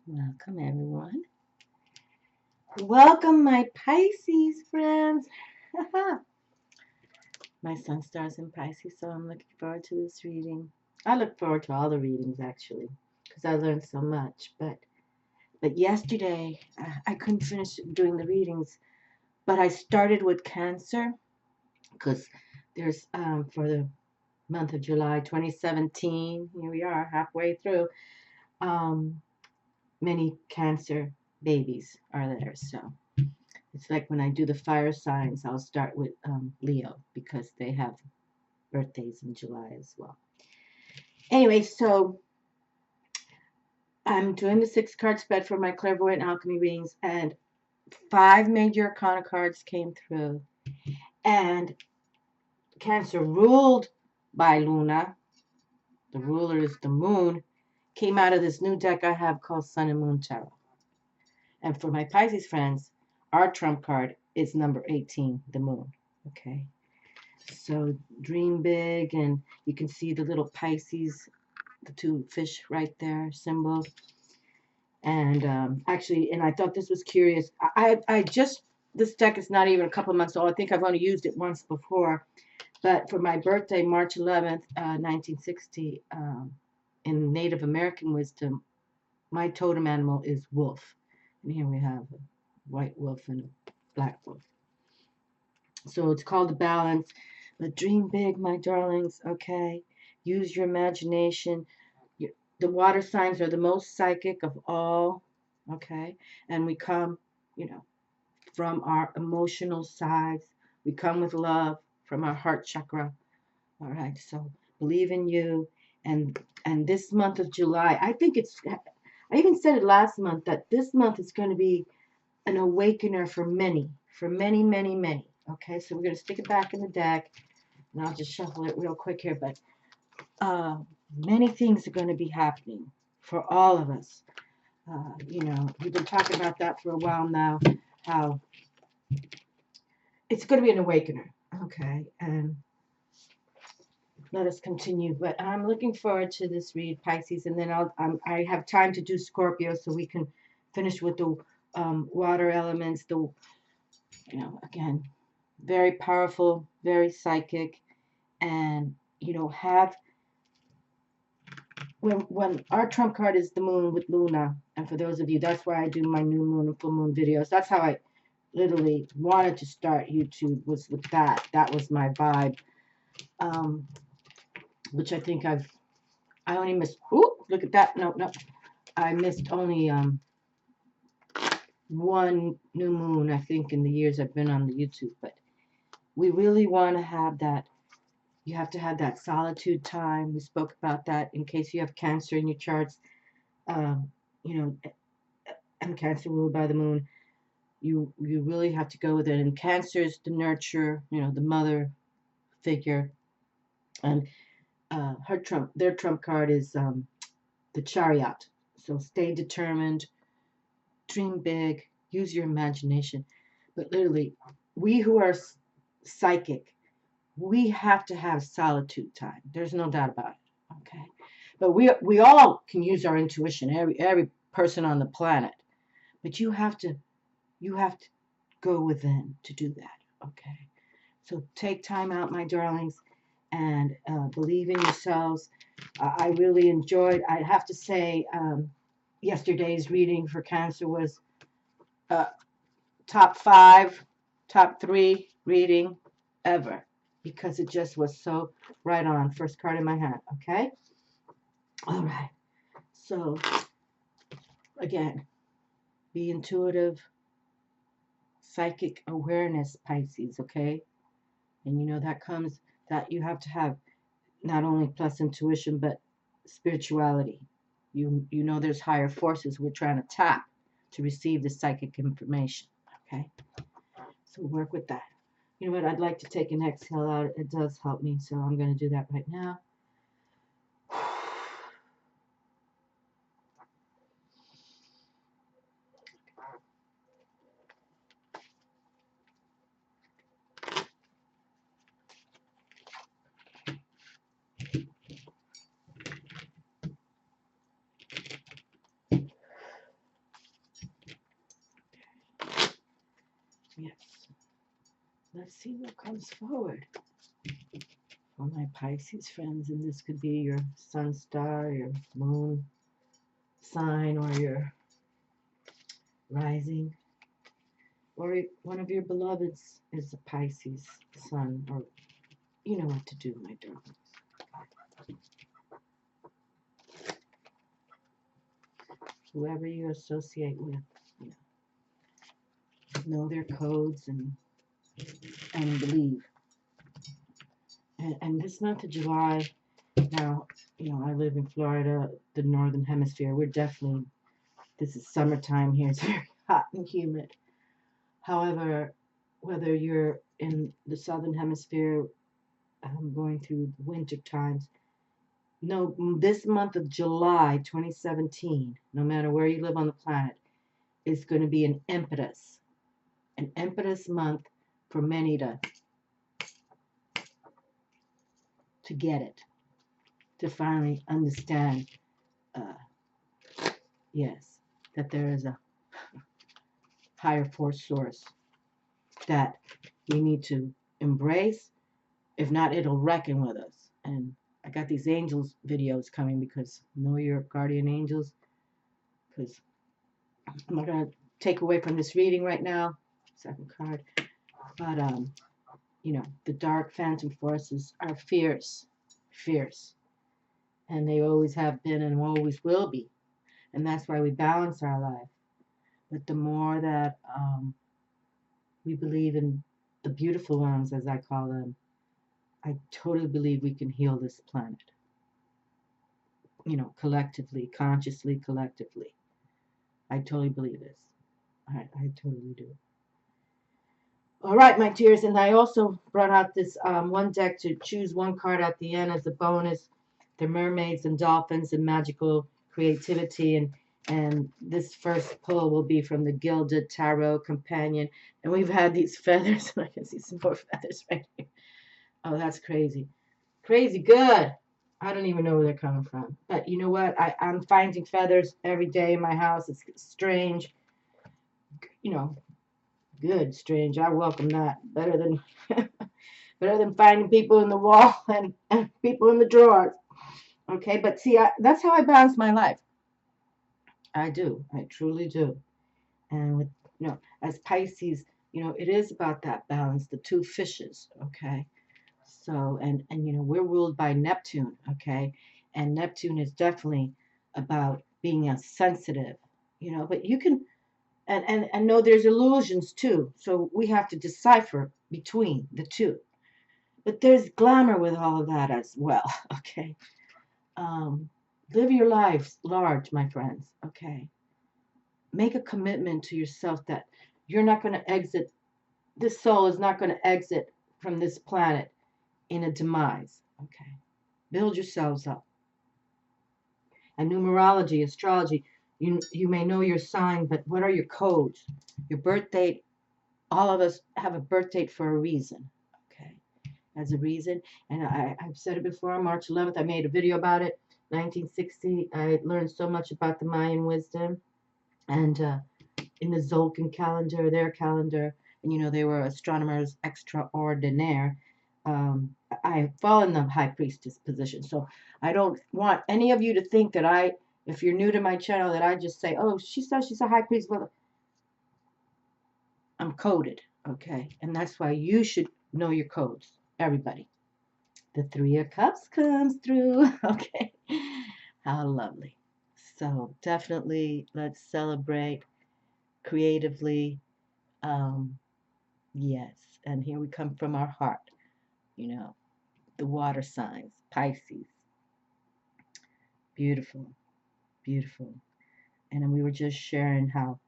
Welcome, everyone. Welcome, my Pisces friends. My sun stars in Pisces, so I'm looking forward to this reading. I look forward to all the readings, actually, because I learned so much. But yesterday, I couldn't finish doing the readings, but I started with Cancer, because there's, for the month of July 2017, here we are, halfway through, um, many Cancer babies are there, so it's like when I do the fire signs, I'll start with Leo because they have birthdays in July as well. Anyway, so I'm doing the 6-card spread for my Clairvoyant Alchemy readings, and 5 major arcana cards came through. And Cancer, ruled by Luna, the ruler is the moon, came out of this new deck I have called Sun and Moon Tarot. And for my Pisces friends, our trump card is number 18, the moon. Okay. So dream big, and you can see the little Pisces, the 2 fish right there, symbol. And actually, and I thought this was curious. I just, this deck is not even a couple months old. I think I've only used it once before. But for my birthday, March 11th, 1960, in Native American wisdom, my totem animal is wolf. And here we have a white wolf and a black wolf. So it's called the balance. But dream big, my darlings, okay? Use your imagination. The water signs are the most psychic of all, okay? And we come, from our emotional sides. We come with love from our heart chakra. All right, so believe in you. And this month of July, I even said it last month that this month is going to be an awakener for many, many, many. Okay, so we're going to stick it back in the deck, and I'll just shuffle it real quick here. But many things are going to be happening for all of us. We've been talking about that for a while now, how it's going to be an awakener. Okay, and let us continue. But I'm looking forward to this read, Pisces, and then I have time to do Scorpio, so we can finish with the water elements. Again, very powerful, very psychic, and have when our trump card is the moon with Luna, and for those of you, that's why I do my new moon and full moon videos. That's how I literally wanted to start YouTube, was with that. That was my vibe, which I think I only missed. Ooh, look at that! No, I missed only one new moon, I think, in the years I've been on the YouTube. But we really want to have that. You have to have that solitude time. We spoke about that in case you have Cancer in your charts. Um, you know, and Cancer ruled by the moon. You really have to go with it. And Cancer is the nurture, the mother figure. And their trump card is the Chariot. So stay determined, dream big, use your imagination. But literally, we who are psychic, we have to have solitude time. There's no doubt about it. Okay, but we all can use our intuition. Every person on the planet, but you have to go within to do that. Okay, so take time out, my darlings, and believe in yourselves. I really enjoyed. I have to say, yesterday's reading for Cancer was uh, top 5, top 3 reading ever, because it just was so right on. First card in my hand. Okay. All right. So again, be intuitive, psychic awareness, Pisces. Okay. And that you have to have not only plus intuition, but spirituality. There's higher forces we're trying to tap to receive the psychic information. Okay. So work with that. You know what? I'd like to take an exhale out. It does help me, so I'm going to do that right now. Yes. Let's see what comes forward for my Pisces friends. And this could be your sun star, your moon sign, or your rising. Or one of your beloveds is a Pisces sun, or you know what to do, my darlings. Whoever you associate with, you know their codes and believe. And this month of July, now, I live in Florida, the northern hemisphere. We're definitely, this is summertime here. It's very hot and humid. However, whether you're in the southern hemisphere, going through winter times, no, this month of July 2017, no matter where you live on the planet, is going to be an impetus month for many to get it, to finally understand, yes, that there is a higher force source that we need to embrace. If not, it'll reckon with us. And I got these angels videos coming, because know your guardian angels, because I'm not going to take away from this reading right now, second card, but the dark phantom forces are fierce, and they always have been and always will be, and that's why we balance our life. But the more that we believe in the beautiful ones, as I call them, I totally believe we can heal this planet. Collectively, consciously, collectively. I totally believe this. I totally do. All right, my dears, and I also brought out this one deck to choose one card at the end as a bonus. The Mermaids and Dolphins and Magical Creativity, and this first pull will be from the Gilded Tarot Companion. And we've had these feathers, and I can see some more feathers right here. Oh, that's crazy. Crazy good. I don't even know where they're coming from. But you know what? I'm finding feathers every day in my house. It's strange. Good, strange. I welcome that. Better than finding people in the wall and people in the drawers. Okay, but see, that's how I balance my life. I do. I truly do. And with, as Pisces, it is about that balance, the two fishes, okay? So, and we're ruled by Neptune, okay? And Neptune is definitely about being a sensitive, but you can, and know there's illusions too. So we have to decipher between the two. But there's glamour with all of that as well, okay? Live your lives large, my friends, okay? Make a commitment to yourself that you're not going to exit, this soul is not going to exit from this planet in a demise, okay? Build yourselves up. And numerology, astrology, you may know your sign, but what are your codes? Your birth date, all of us have a birth date for a reason, okay? As a reason, and I've said it before, March 11th, I made a video about it, 1960, I learned so much about the Mayan wisdom, and in the Zolkin calendar, their calendar, and they were astronomers extraordinaire. I fall in the high priestess position, so I don't want any of you to think that if you're new to my channel, that I just say, oh, she says she's a high priest, but I'm coded, okay? And that's why you should know your codes, everybody. The Three of Cups comes through, okay? How lovely. So definitely let's celebrate creatively. Yes, and here we come from our heart, the water signs, Pisces. Beautiful, beautiful. And then we were just sharing how,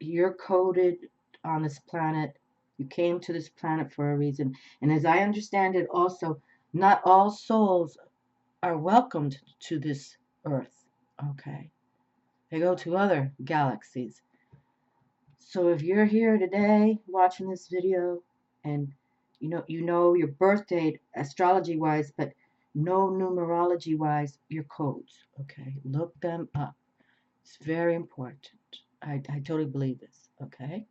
you're coded on this planet. You came to this planet for a reason. And as I understand it also, not all souls are welcomed to this earth, okay? They go to other galaxies. So if you're here today watching this video and you know your birth date astrology-wise, but no numerology-wise, your codes, okay? Look them up. It's very important. I totally believe this, Okay?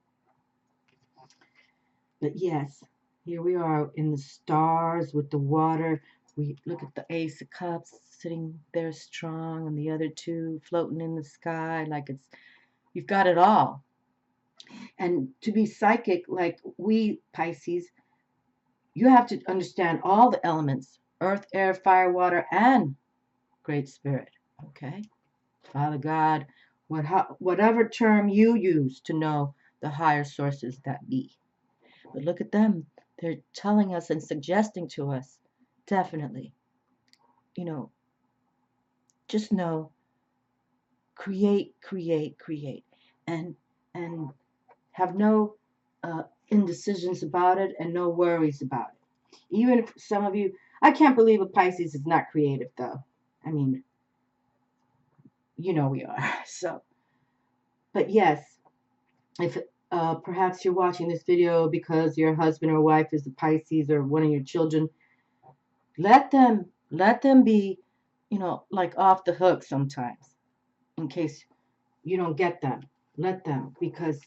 But yes, here we are in the stars with the water. We look at the Ace of Cups sitting there strong, and the other two floating in the sky like it's you've got it all. And to be psychic like we Pisces, you have to understand all the elements: earth, air, fire, water, and Great Spirit. Okay? Father God, whatever term you use to know the higher sources that be. But look at them. They're telling us and suggesting to us, definitely, you know, just know, create, create, create, and and have no indecisions about it and no worries about it. Even if some of you, I can't believe a Pisces is not creative, though. I mean, you know we are. So, but yes, if perhaps you're watching this video because your husband or wife is a Pisces or one of your children, let them be, like off the hook sometimes, in case you don't get them. Let them, because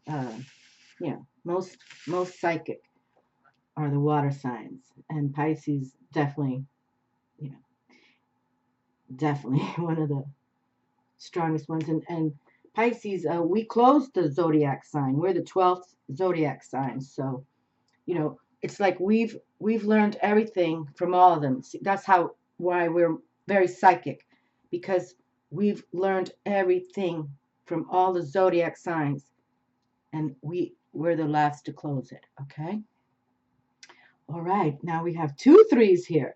uh, most psychic are the water signs, and Pisces definitely, you know, definitely one of the strongest ones. And Pisces, we closed the zodiac sign. We're the 12th zodiac sign, so it's like we've learned everything from all of them. See, that's why we're very psychic, because we've learned everything from all the zodiac signs, and we're the last to close it. Okay. All right. Now we have two threes here.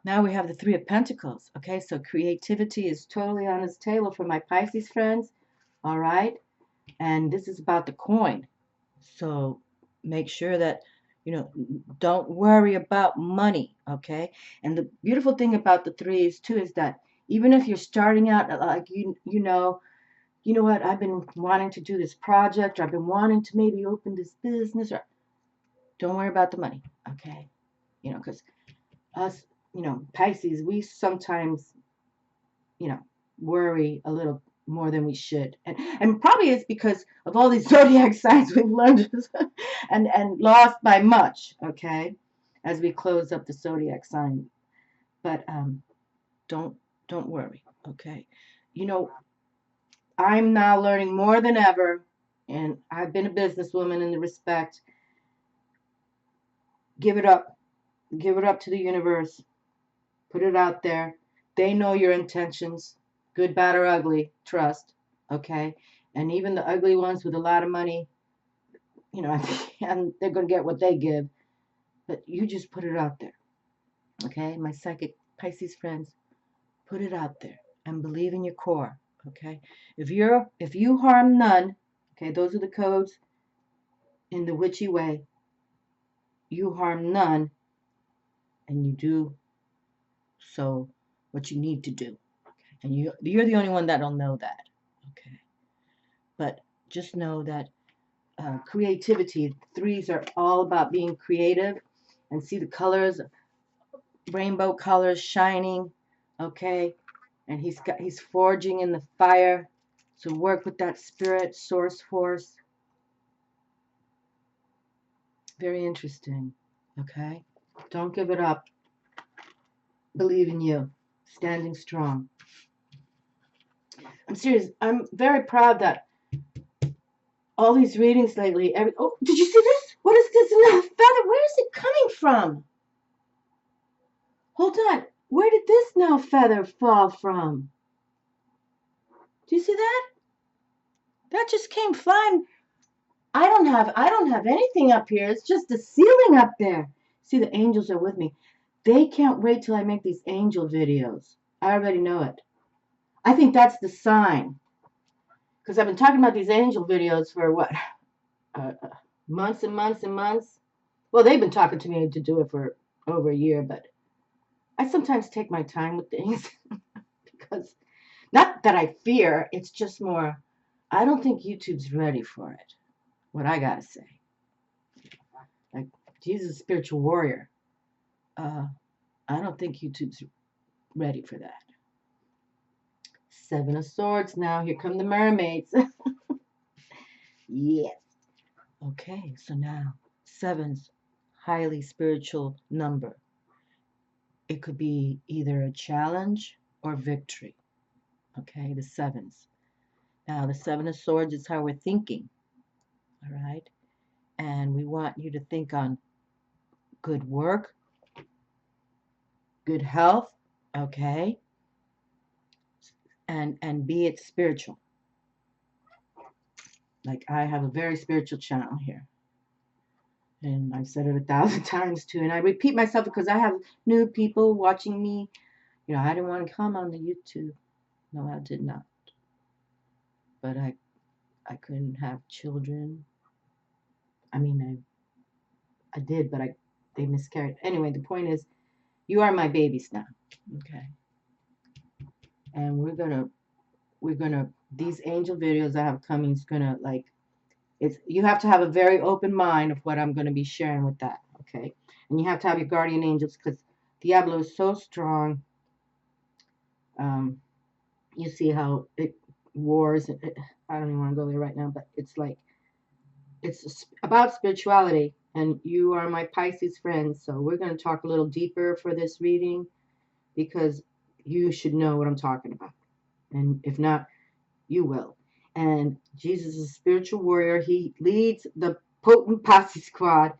Now we have the Three of Pentacles. Okay, so creativity is totally on its table for my Pisces friends. All right, and this is about the coin. So make sure that, don't worry about money, okay? And the beautiful thing about the threes too is that even if you're starting out, like you know what, I've been wanting to do this project, or I've been wanting to maybe open this business, or don't worry about the money, okay? Because us, Pisces, we sometimes, you know, worry a little more than we should. And probably it's because of all these zodiac signs we've learned and lost by much, okay, as we close up the zodiac sign. But don't don't worry, okay? You know, I'm now learning more than ever, and I've been a businesswoman in the respect. Give it up. Give it up to the universe. Put it out there. They know your intentions, good, bad, or ugly. Trust, okay? And even the ugly ones with a lot of money, and they're going to get what they give. But you just put it out there, okay? My psychic Pisces friends, put it out there and believe in your core, okay? If you harm none, okay, those are the codes in the witchy way. You harm none, and you do so what you need to do. And you're the only one that'll know that, okay? But just know that creativity, threes are all about being creative, and see the colors, rainbow colors shining, okay? And he's forging in the fire. So work with that spirit, source force. Very interesting, okay? Don't give it up. Believe in you. Standing strong. I'm serious. I'm very proud that all these readings lately, oh, did you see this? What is this little feather? Where is it coming from? Hold on. Where did this now feather fall from? Do you see that? That just came flying. I don't have anything up here. It's just the ceiling up there. See, the angels are with me. They can't wait till I make these angel videos. I already know it. I think that's the sign. Because I've been talking about these angel videos for what? Months and months and months. Well, they've been talking to me to do it for over a year, but I sometimes take my time with things because, not that I fear, it's just more, I don't think YouTube's ready for it. What I gotta say. Like, Jesus, spiritual warrior. I don't think YouTube's ready for that. Seven of Swords now. Here come the mermaids. Yes. Okay, so now 7's highly spiritual number. It could be either a challenge or victory. Okay, the 7's. Now, the 7 of Swords is how we're thinking. All right. And we want you to think on good work, good health, okay, and be it spiritual. Like I have a very spiritual channel here. And I've said it 1,000 times too. And I repeat myself because I have new people watching me. You know, I didn't want to come on the YouTube. No, I did not. But I couldn't have children. I mean, I did, but they miscarried. Anyway, the point is, you are my babies now. Okay. And we're gonna these angel videos I have coming is gonna like you have to have a very open mind of what I'm gonna be sharing with that. Okay. And you have to have your guardian angels because Diablo is so strong. You see how it wars. I don't even want to go there right now, but it's like it's about spirituality, and you are my Pisces friends, so we're going to talk a little deeper for this reading because you should know what I'm talking about, and if not, you will. And Jesus is a spiritual warrior. He leads the potent posse squad,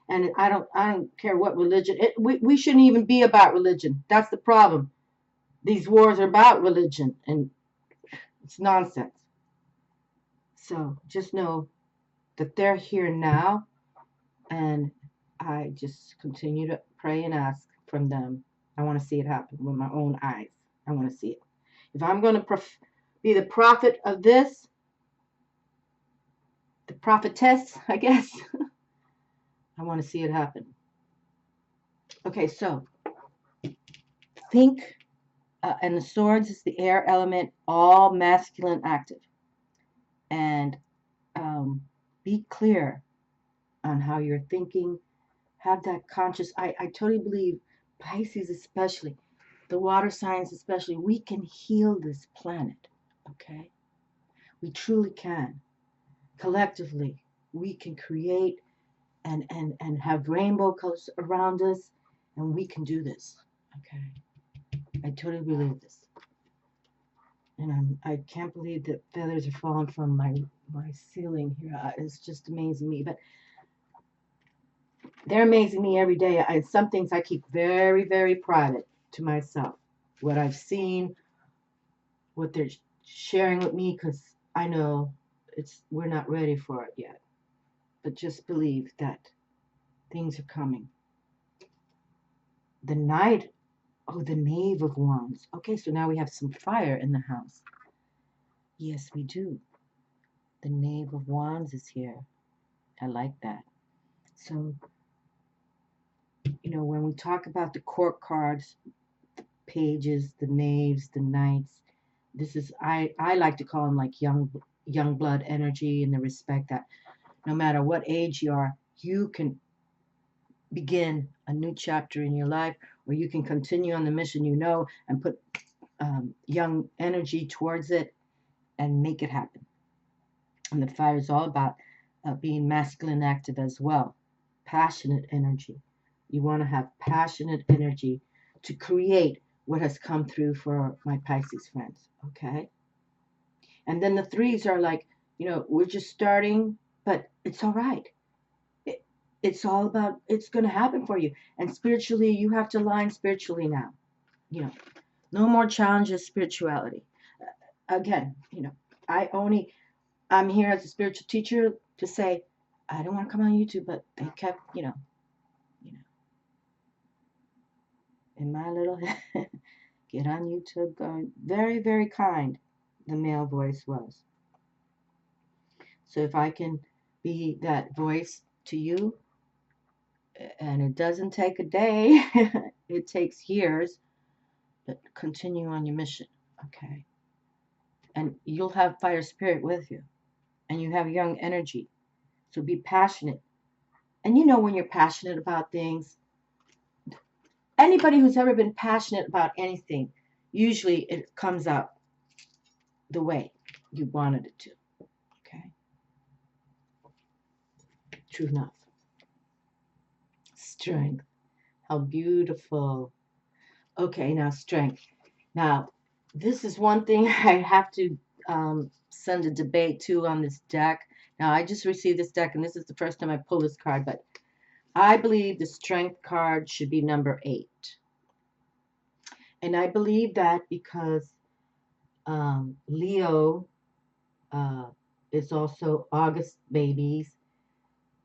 and I don't care what religion. We shouldn't even be about religion. That's the problem. These wars are about religion, and it's nonsense. So just know that they're here now, and I just continue to pray and ask from them. I want to see it happen with my own eyes. I want to see it. If I'm going to be the prophet of this, the prophetess, I guess, I want to see it happen. Okay, so think, and the swords is the air element, all masculine active. And be clear on how you're thinking. Have that conscious, I totally believe, Pisces especially, the water signs especially, we can heal this planet, okay? We truly can. Collectively, we can create and have rainbow colors around us, and we can do this, okay? I totally believe this. And I can't believe that feathers are falling from my ceiling here. It's just amazing me. But they're amazing me every day. Some things I keep very, very private to myself. What I've seen, what they're sharing with me, because I know we're not ready for it yet. But just believe that things are coming. The Knight, oh, the Knave of Wands. Okay, so now we have some fire in the house. Yes, we do. The Knave of Wands is here. I like that. So, you know, when we talk about the court cards, the pages, the knaves, the knights, this is, I like to call them like young blood energy, in the respect that no matter what age you are, you can begin a new chapter in your life, or you can continue on the mission you know and put young energy towards it and make it happen. And the fire is all about being masculine active as well. Passionate energy. You want to have passionate energy to create what has come through for my Pisces friends, okay? And then the 3s are like, you know, we're just starting, but it's all right. It's all about, it's going to happen for you. And spiritually, you have to align spiritually now. You know, no more challenges, spirituality. Again, you know, I'm here as a spiritual teacher to say, I don't want to come on YouTube, but they kept, you know, in my little head, get on YouTube, going very, very kind, the male voice was. So if I can be that voice to you, and it doesn't take a day, it takes years, but continue on your mission, okay? And you'll have fire spirit with you, and you have young energy, so be passionate. And you know when you're passionate about things, anybody who's ever been passionate about anything, usually it comes out the way you wanted it to, okay? True enough. Strength. How beautiful. Okay, now strength. Now, this is one thing I have to send a debate to on this deck. Now, I just received this deck, and this is the first time I pull this card, but I believe the strength card should be number 8. And I believe that because Leo is also August babies,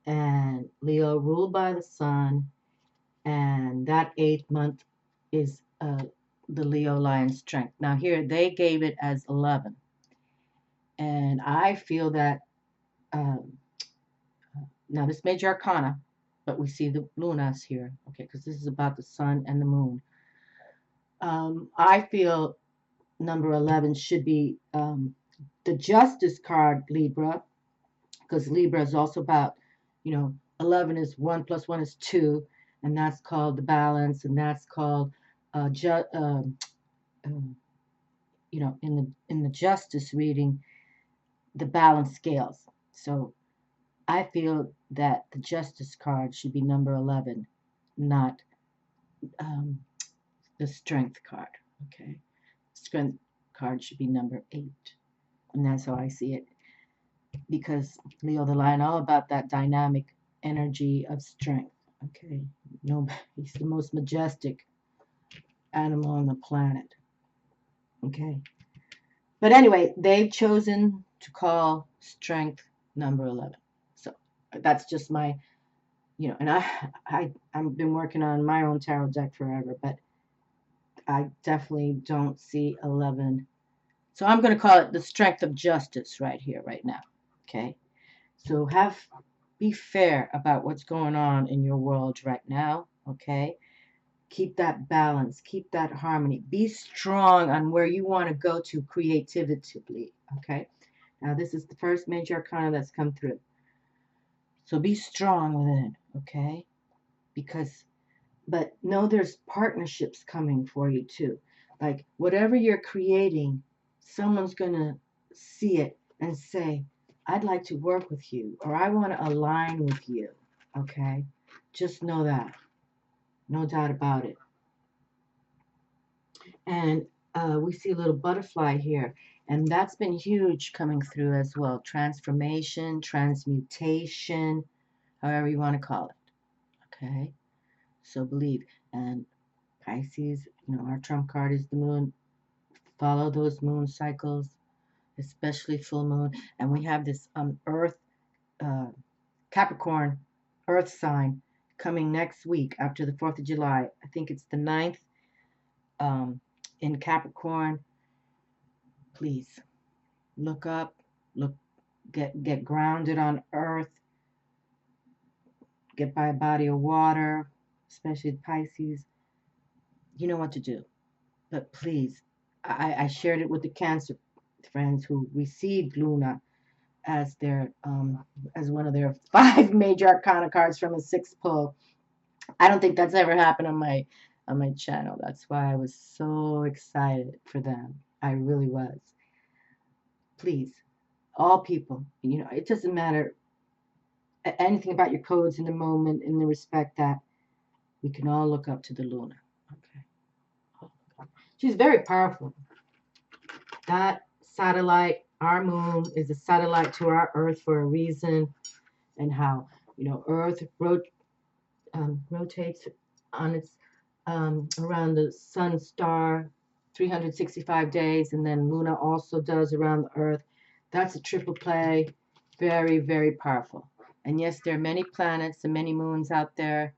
and Leo ruled by the sun, and that 8th month is the Leo lion strength. Now here they gave it as 11, and I feel that now this major arcana, but we see the lunas here, okay, because this is about the sun and the moon. I feel number 11 should be the Justice card, Libra, because Libra is also about, 11 is 1 plus 1 is 2, and that's called the balance, and that's called, in the Justice reading, the balance scales. So I feel that the Justice card should be number 11, not the Strength card. Okay, Strength card should be number 8, and that's how I see it. Because Leo the Lion, all about that dynamic energy of strength. Okay, no, he's the most majestic animal on the planet. Okay, but anyway, they've chosen to call strength number 11. So that's just my, and I've been working on my own tarot deck forever, but I definitely don't see 11. So I'm going to call it the strength of justice right here, right now. Okay, so be fair about what's going on in your world right now. Okay, keep that balance, keep that harmony, be strong on where you want to go to creatively. Okay, now this is the first major arcana that's come through, so be strong within it. Okay, but know there's partnerships coming for you too. Like whatever you're creating, someone's gonna see it and say, I'd like to work with you, or I want to align with you. Okay, just know that, no doubt about it. And we see a little butterfly here, and that's been huge coming through as well. Transformation, transmutation, however you want to call it. Okay, so believe. And Pisces, our trump card is the moon. Follow those moon cycles, especially full moon. And we have this earth, Capricorn, earth sign coming next week after the 4th of July. I think it's the 9th in Capricorn. Please look up, get grounded on earth, get by a body of water, especially Pisces. You know what to do. But please, I shared it with the Cancer friends who received Luna as their as one of their 5 major arcana cards from a 6th pull. I don't think that's ever happened on my channel. That's why I was so excited for them. I really was. Please, all people, it doesn't matter anything about your codes in the moment, in the respect that we can all look up to the Luna. Okay. She's very powerful. That satellite, our moon, is a satellite to our Earth for a reason, and how Earth rotates on its around the sun star 365 days, and then Luna also does around the Earth. That's a triple play, very, very powerful. And yes, there are many planets and many moons out there,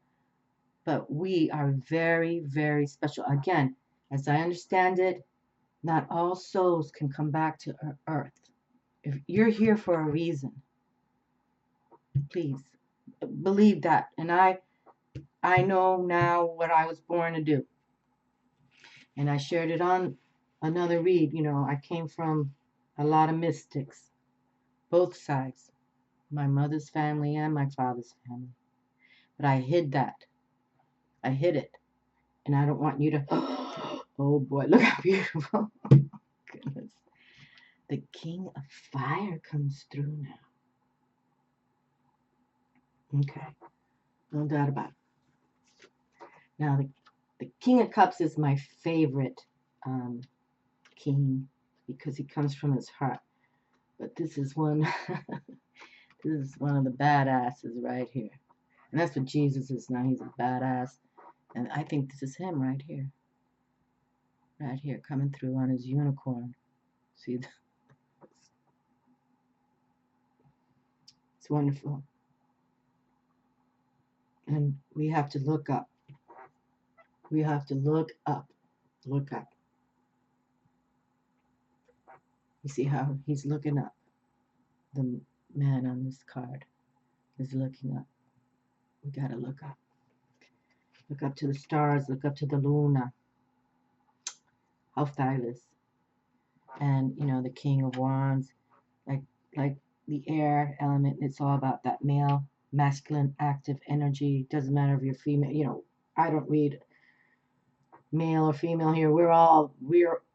but we are very, very special. Again, as I understand it, not all souls can come back to Earth. If you're here for a reason, please believe that. And I know now what I was born to do. And I shared it on another read. I came from a lot of mystics, both sides, my mother's family and my father's family. But I hid that. I hid it. And I don't want you to, oh boy, look how beautiful. Goodness. The King of Fire comes through now. Okay, no doubt about it. Now, the King of Cups is my favorite king because he comes from his heart. But this is one, this is one of the badasses right here. And that's what Jesus is now. He's a badass. And I think this is him right here. Right here, coming through on his unicorn. See? It's wonderful. And we have to look up. We have to look up. Look up. You see how he's looking up? The man on this card is looking up. We got to look up. Look up to the stars. Look up to the Luna. How fabulous. And, you know, the King of Wands. Like the air element, it's all about that male, masculine, active energy. Doesn't matter if you're female. You know, I don't read male or female here. We're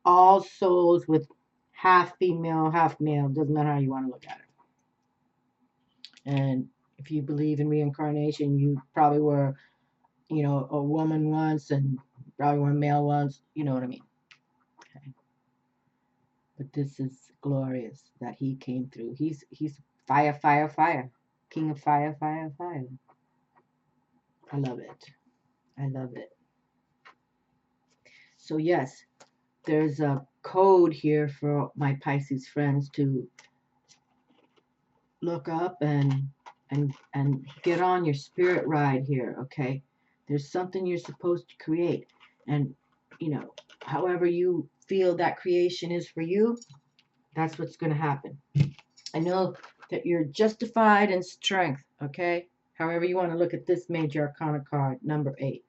all souls with half female, half male. Doesn't matter how you want to look at it. And if you believe in reincarnation, you probably were, you know, a woman once and probably were a male once. You know what I mean? Okay. But this is glorious that he came through. He's fire, fire, fire. King of fire, fire, fire. I love it. I love it. So yes, there's a code here for my Pisces friends to look up and get on your spirit ride here, okay? There's something you're supposed to create. And, you know, however you feel that creation is for you, that's what's going to happen. I know that you're justified in strength, okay? However you want to look at this major arcana card, number 8.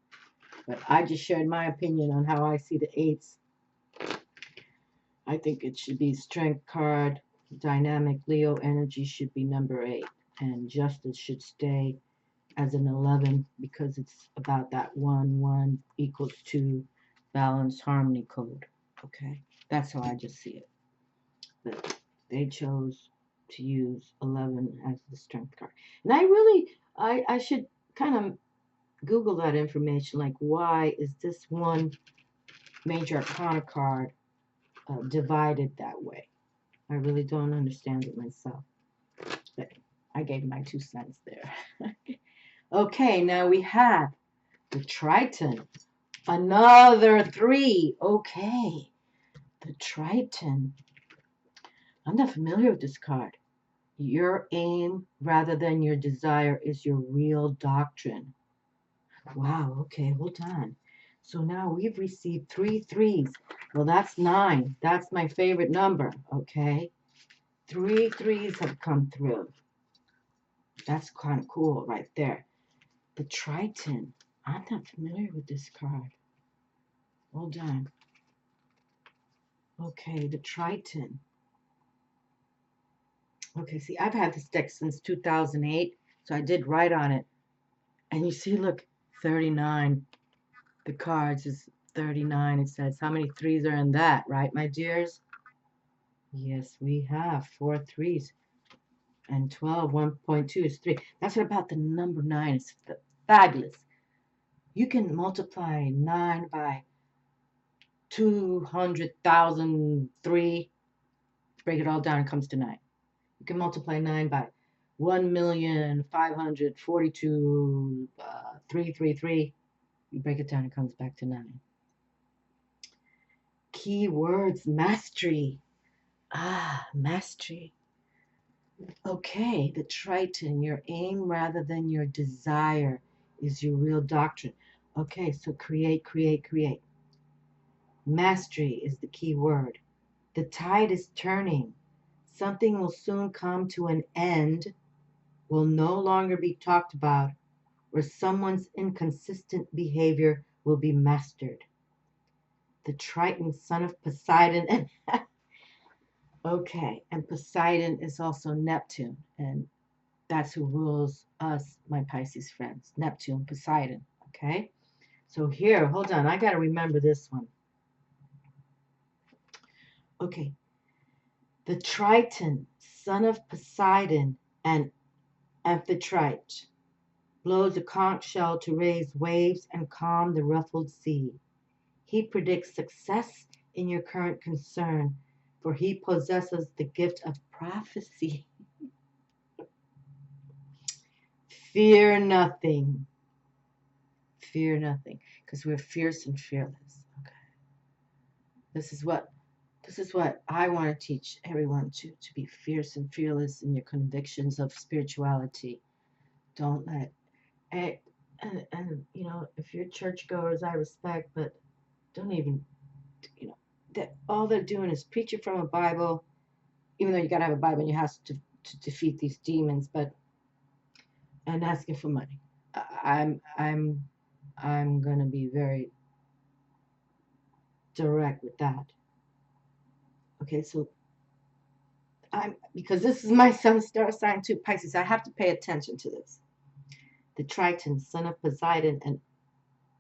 But I just shared my opinion on how I see the 8s. I think it should be strength card. Dynamic Leo energy should be number 8. And justice should stay as an 11 because it's about that 1, 1 equals 2 balance harmony code. Okay? That's how I just see it. But they chose to use 11 as the strength card. And I should kind of Google that information, like why is this one major arcana card divided that way? I really don't understand it myself. But I gave my 2 cents there. Okay, now we have the Triton. Another 3. Okay. The Triton. I'm not familiar with this card. Your aim rather than your desire is your real doctrine. Wow, okay, hold on. So now we've received 3 3s. Well, that's 9. That's my favorite number, okay? 3 3s have come through. That's kind of cool right there. The Triton. I'm not familiar with this card. Hold on. Okay, the Triton. Okay, see, I've had this deck since 2008, so I did write on it. And you see, look, 39. The cards is 39. It says how many 3s are in that, right, my dears? Yes, we have 4 3s. And 12, 1.2 is 3. That's what about the number 9. It's fabulous. You can multiply 9 by 200,003. Break it all down, it comes to 9. You can multiply 9 by 1,542,333. You break it down, it comes back to 9. Keywords, mastery. Mastery. Okay, the Triton, your aim rather than your desire is your real doctrine. Okay, so create, create, create. Mastery is the key word. The tide is turning. Something will soon come to an end, will no longer be talked about, or someone's inconsistent behavior will be mastered. The Triton, son of Poseidon. Okay, and Poseidon is also Neptune, and that's who rules us, my Pisces friends. Neptune, Poseidon, okay? So here, hold on, I got to remember this one. Okay, the Triton, son of Poseidon, and Amphitrite. blows a conch shell to raise waves and calm the ruffled sea. He predicts success in your current concern, for he possesses the gift of prophecy. Fear nothing. Fear nothing, because we're fierce and fearless. Okay. This is what I want to teach everyone to be fierce and fearless in your convictions of spirituality. Don't let and you know, if you're churchgoers, I respect, but don't even, you know, that all they're doing is preaching from a Bible, even though you gotta have a Bible in your house to defeat these demons, but and asking for money. I'm gonna be very direct with that. Okay, so because this is my sun star sign too, Pisces. I have to pay attention to this. The Triton, son of Poseidon, and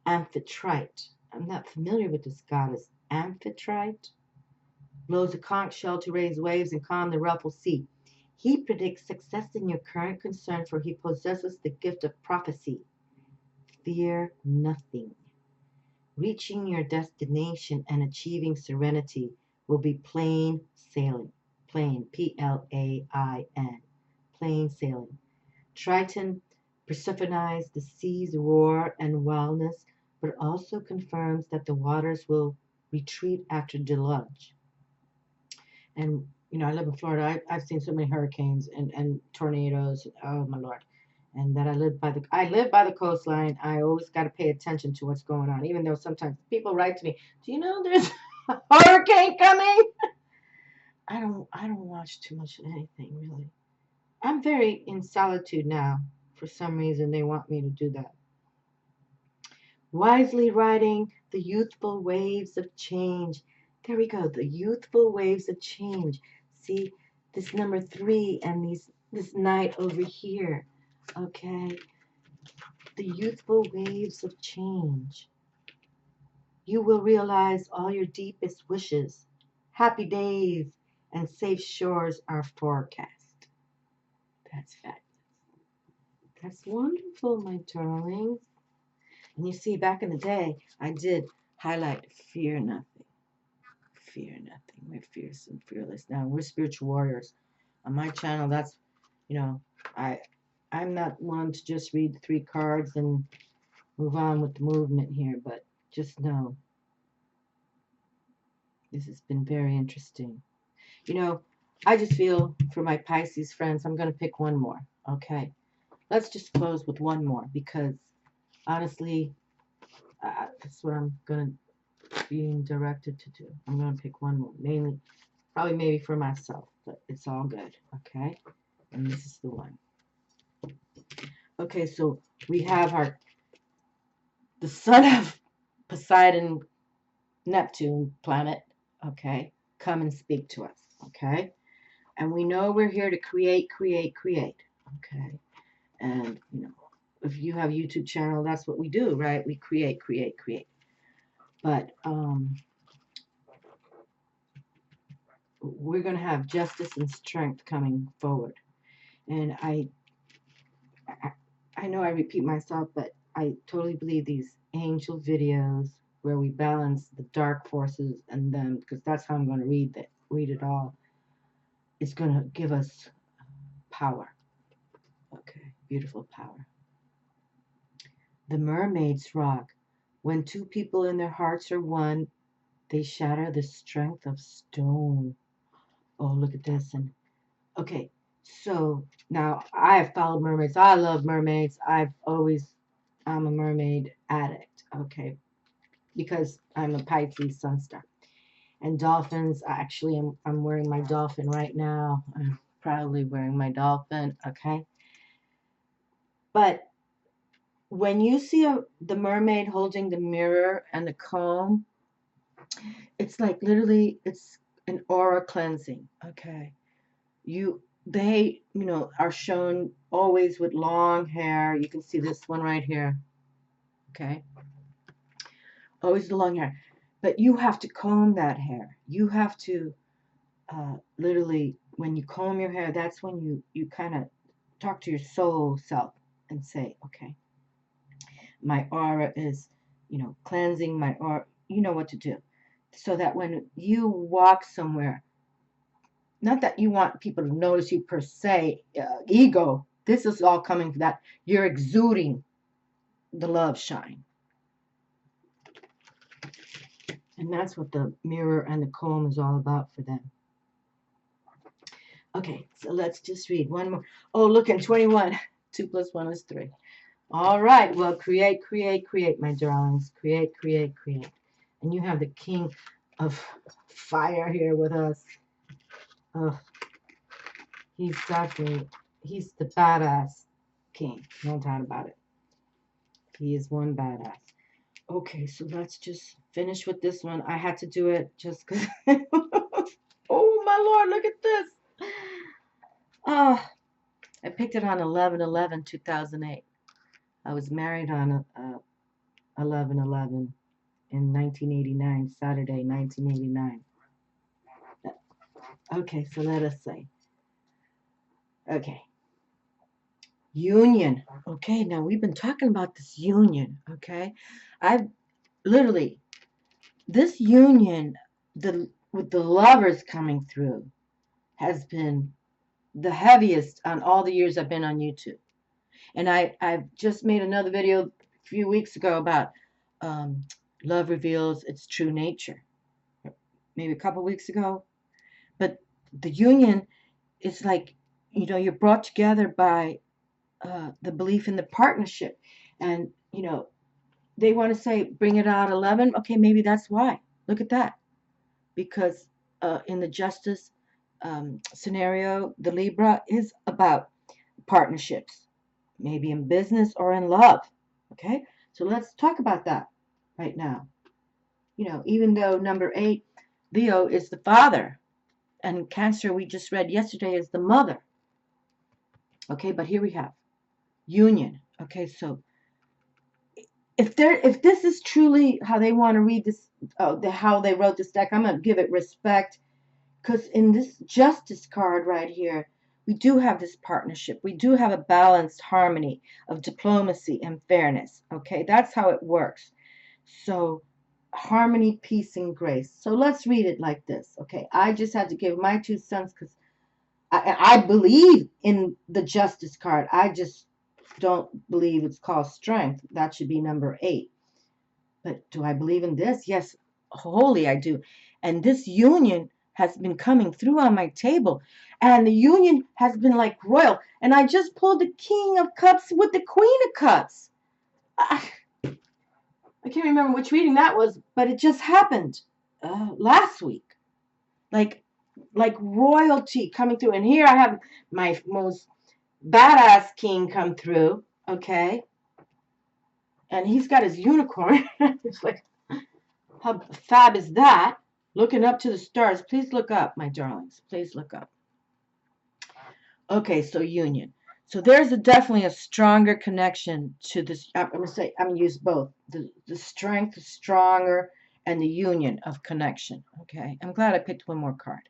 Amphitrite. I'm not familiar with this goddess. Amphitrite blows a conch shell to raise waves and calm the ruffled sea. He predicts success in your current concern, for he possesses the gift of prophecy. Fear nothing. Reaching your destination and achieving serenity will be plain sailing. Plain, Plain, plain sailing. Triton personifies the sea's roar and wildness, but also confirms that the waters will retreat after deluge. And you know, I live in Florida. I've seen so many hurricanes and tornadoes. Oh my Lord! And that I live by the coastline. I always got to pay attention to what's going on, even though sometimes people write to me, "Do you know there's a hurricane coming?" I don't watch too much of anything really. I'm very in solitude now. For some reason, they want me to do that. Wisely riding the youthful waves of change. There we go, the youthful waves of change. See, this number 3 and this knight over here. Okay, the youthful waves of change. You will realize all your deepest wishes. Happy days and safe shores are forecast. That's fabulous. That's wonderful, my darlings. And you see, back in the day, I did highlight fear nothing. Fear nothing. We're fierce and fearless. Now, we're spiritual warriors. On my channel, that's, you know, I, I'm not one to just read the 3 cards and move on with the movement here, but just know this has been very interesting. You know, I just feel for my Pisces friends, I'm going to pick one more. Okay. Let's just close with one more because honestly, that's what I'm going to being directed to do. I'm going to pick one more, mainly, probably maybe for myself, but it's all good, okay? And this is the one. Okay, so we have the son of Poseidon, Neptune planet, okay? Come and speak to us, okay? And we know we're here to create, okay? And, you know, if you have a YouTube channel, that's what we do, right? We create. But we're going to have justice and strength coming forward. And I know I repeat myself, but I totally believe these angel videos where we balance the dark forces and them, because that's how I'm going to read it all, is going to give us power. Okay, beautiful power. The mermaids rock. When 2 people in their hearts are one, they shatter the strength of stone. Oh, look at this. And okay, so now I have followed mermaids. I love mermaids. I'm a mermaid addict, okay, because I'm a Pisces sun star. And dolphins, actually, I'm wearing my dolphin right now. I'm proudly wearing my dolphin, okay. But when you see the mermaid holding the mirror and the comb, it's like literally, it's an aura cleansing, okay. They, you know, are shown always with long hair. You can see this one right here, okay. Always the long hair. But you have to comb that hair. You have to literally, when you comb your hair, that's when you kind of talk to your soul self. and say, okay, my aura is, cleansing my aura. You know what to do. So that when you walk somewhere, not that you want people to notice you per se, ego, this is all coming from that. You're exuding the love shine. And that's what the mirror and the comb is all about for them. Okay, so let's just read one more. Oh, look, in 21, 2 plus 1 is 3. All right, well, create, create, create, my darlings. Create, create, create. And you have the king of fire here with us. Oh, he's the badass king. No doubt about it. He is one badass. Okay, so let's just finish with this one. I had to do it just because. Oh, my Lord, look at this. Oh, I picked it on 11/11/2008. I was married on 11/11 in 1989, Saturday, 1989. Okay, so let us say. Okay. Union. Okay, now we've been talking about this union, okay? I've literally, this union, with the lovers coming through, has been the heaviest on all the years I've been on YouTube. And I've just made another video a few weeks ago about love reveals its true nature. Maybe a couple weeks ago. But the union is like, you're brought together by the belief in the partnership. And, they want to say, bring it out 11. Okay, maybe that's why. Look at that. Because in the justice scenario, the Libra is about partnerships, maybe in business or in love. Okay, so let's talk about that right now. Even though number 8, Leo, is the father, and Cancer, we just read yesterday, is the mother. Okay, but here we have union. Okay, so if this is truly how they want to read this, how they wrote this deck, I'm going to give it respect, because in this justice card right here, we do have this partnership. We do have a balanced harmony of diplomacy and fairness. Okay, that's how it works. So harmony, peace, and grace. So let's read it like this. Okay, I just had to give my 2 cents because I believe in the justice card. I just don't believe it's called strength. That should be number 8. But do I believe in this? Yes, wholly I do. And this union has been coming through on my table. And the union has been like royal. And I just pulled the King of Cups with the Queen of Cups. I can't remember which reading that was, but it just happened last week. Like royalty coming through. And here I have my most badass king come through. Okay. And he's got his unicorn. It's like, how fab is that? Looking up to the stars. Please look up, my darlings. Please look up. Okay, so union. So there's definitely a stronger connection to this. I'm going to use both. The strength is stronger, and the union of connection. Okay, I'm glad I picked one more card.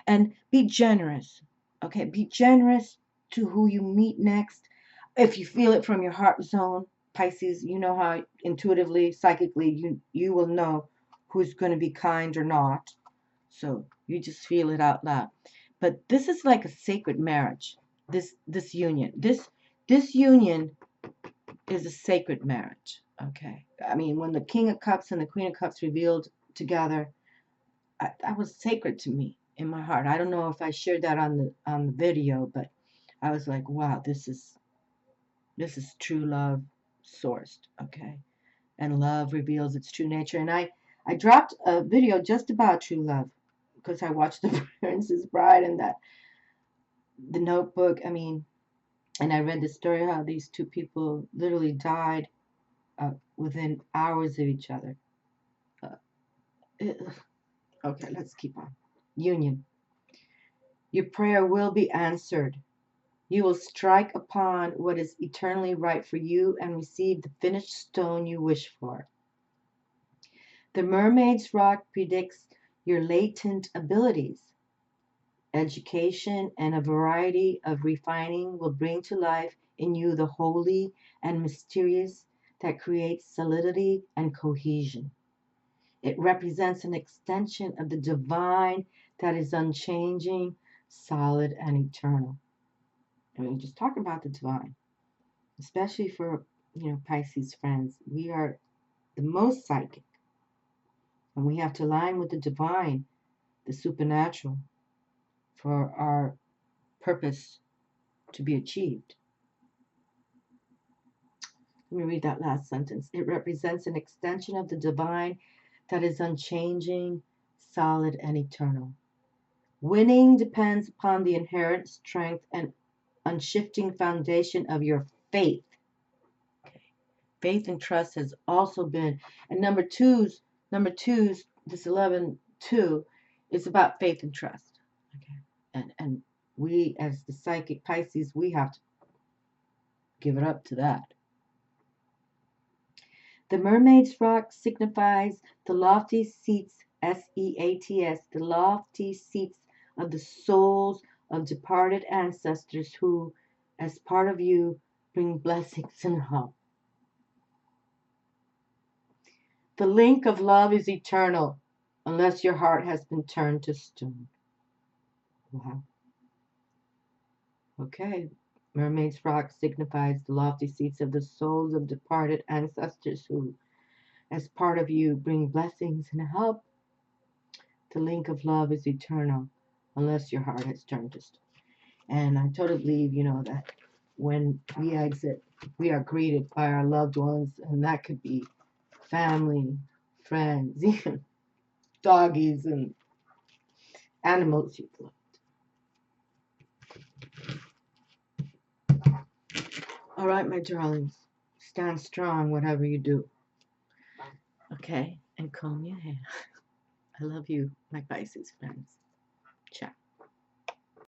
And be generous. Okay, be generous to who you meet next. If you feel it from your heart zone, Pisces, you know how intuitively, psychically, you will know who's going to be kind or not. So you just feel it out loud. But this is like a sacred marriage. This union. This union is a sacred marriage. Okay. I mean, when the King of Cups and the Queen of Cups revealed together, that was sacred to me in my heart. I don't know if I shared that on the video, but I was like, wow, this is true love sourced. Okay. And love reveals its true nature. And I dropped a video just about true love because I watched The Princess Bride and the Notebook. I mean, and I read the story how these 2 people literally died within hours of each other. Okay, let's keep on. Union. Your prayer will be answered. You will strike upon what is eternally right for you and receive the finished stone you wish for. The Mermaids rock predicts your latent abilities. Education and a variety of refining will bring to life in you the holy and mysterious that creates solidity and cohesion. It represents an extension of the divine that is unchanging, solid, and eternal. And we're just talking about the divine, especially for Pisces friends. We are the most psychic, and we have to align with the divine, the supernatural, for our purpose to be achieved. Let me read that last sentence. It represents an extension of the divine that is unchanging, solid, and eternal. Winning depends upon the inherent strength and unshifting foundation of your faith. Okay. Faith and trust has also been, and number two's, this 11-2 is about faith and trust. Okay. And we, as the psychic Pisces, we have to give it up to that. The Mermaids rock signifies the lofty seats, SEATS, the lofty seats of the souls of departed ancestors who, as part of you, bring blessings and help. The link of love is eternal unless your heart has been turned to stone. Wow. Okay. Mermaids rock signifies the lofty seats of the souls of departed ancestors who, as part of you, bring blessings and help. The link of love is eternal unless your heart has turned to stone. And I totally believe, that when we exit, we are greeted by our loved ones, and that could be family, friends, even doggies and animals you've loved. All right, my darlings, stand strong whatever you do. Okay, and comb your hair. I love you, my Pisces friends. Ciao.